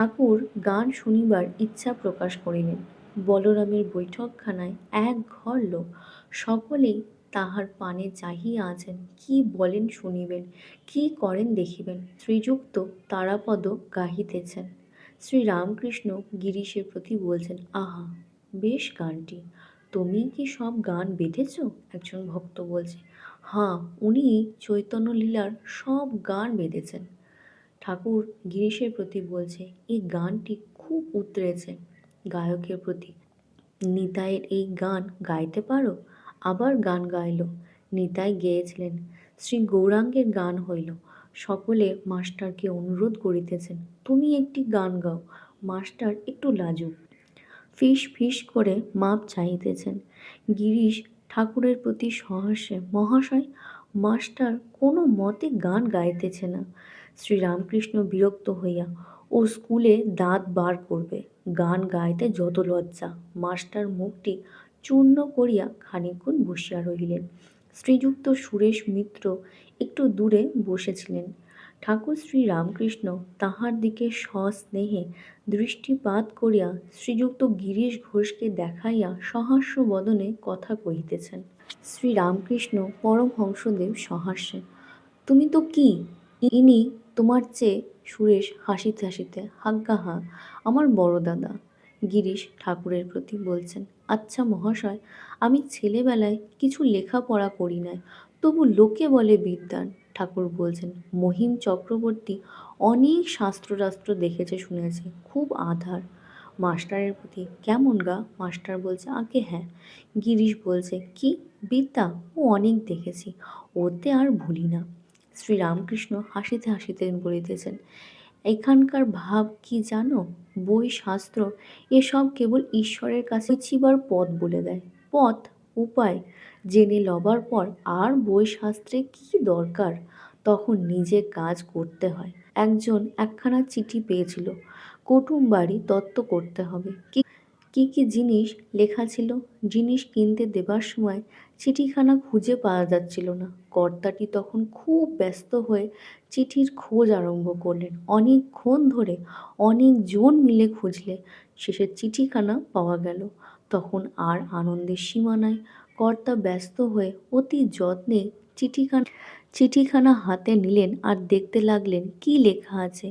ঠাকুর গান শুনিবার ইচ্ছা প্রকাশ করিলেন। বলরামের বৈঠকখানায় এক ঘর লোক, সকলেই তাহার পানে চাহিয়া আছেন, কি বলেন শুনিবেন, কি করেন দেখিবেন। শ্রীযুক্ত তারাপদ গাহিতেছেন, শ্রীরামকৃষ্ণ গিরিশের প্রতি বলছেন, আহা বেশ গানটি, তুমি কি সব গান বেঁধেছ? একজন ভক্ত বলছে, হাঁ, উনি চৈতন্যলীলার সব গান বেঁধেছেন। ঠাকুর গিরিশের প্রতি বলছে, এই গানটি খুব উতরেছে। গায়কের প্রতি, নিতাইয়ের এই গান গাইতে পারো? আবার গান গাইল। নিতাই গেয়েছিলেন। শ্রী গৌরাঙ্গের গান হইল। সকলে মাস্টারকে অনুরোধ করিতেছেন, তুমি একটি গান গাও। মাস্টার একটু লাজুক, ফিস ফিস করে মাপ চাহিতেছেন। গিরিশ ঠাকুরের প্রতি সহাস্যে, মহাশয়, মাস্টার কোনো মতে গান গাইতেছে না। শ্রীরামকৃষ্ণ বিরক্ত হইয়া, ও স্কুলে দাঁত বার করবে, গান গাইতে যত লজ্জা। মাস্টার মুখটি চূর্ণ করিয়া খানিকক্ষণ বসিয়া রহিলেন। শ্রীযুক্ত সুরেশ মিত্র একটু দূরে বসেছিলেন। ঠাকুর শ্রীরামকৃষ্ণ তাহার দিকে সস্নেহে দৃষ্টিপাত করিয়া শ্রীযুক্ত গিরিশ ঘোষকে দেখাইয়া সহাস্য বদনে কথা কহিতেছেন। শ্রীরামকৃষ্ণ পরমহংসদেব সহাস্যে, তুমি তো কি, ইনি তোমার চেয়ে। সুরেশ হাসিতে হাসিতে, হাগ্গা হাঁ, আমার বড় দাদা। গিরিশ ঠাকুরের প্রতি বলছেন, আচ্ছা মহাশয়, আমি ছেলেবেলায় কিছু লেখাপড়া করি নাই, তবু লোকে বলে বিদ্বান। ঠাকুর বলছেন, মহিম চক্রবর্তী অনেক শাস্ত্র দেখেছে শুনেছে, খুব আধার। মাস্টারের প্রতি, কেমন গা? মাস্টার বলছে, আগে হ্যাঁ। গিরিশ বলছে, কি বিদ্যা? ও অনেক দেখেছি, ওতে আর ভুলি না। শ্রীরামকৃষ্ণ হাসিতে হাসিতে বলিতেছেন, এখানকার ভাব কি জানো? বই শাস্ত্র এসব কেবল ঈশ্বরের কাছে ছিবার পথ বলে দেয়। পথ উপায় জেনে লবার পর আর বই শাস্ত্রে কি দরকার? তখন নিজে কাজ করতে হয়। একজন একখানা চিঠি পেয়েছিল, কুটুমবাড়ি দত্ত করতে হবে। কি কি জিনিস লেখা ছিল, জিনিস কিনতে দেবার সময় চিঠিখানা খুঁজে পাওয়া যাচ্ছিল না। কর্তাটি তখন খুব ব্যস্ত হয়ে চিঠির খোঁজ আরম্ভ করলেন। অনেকক্ষণ ধরে অনেকজন মিলে খুঁজলে শেষে চিঠিখানা পাওয়া গেল। তখন আর আনন্দের সীমা নাই। কর্তা ব্যস্ত হয়ে অতি যত্নে চিঠিখানা হাতে নিলেন আর দেখতে লাগলেন কি লেখা আছে।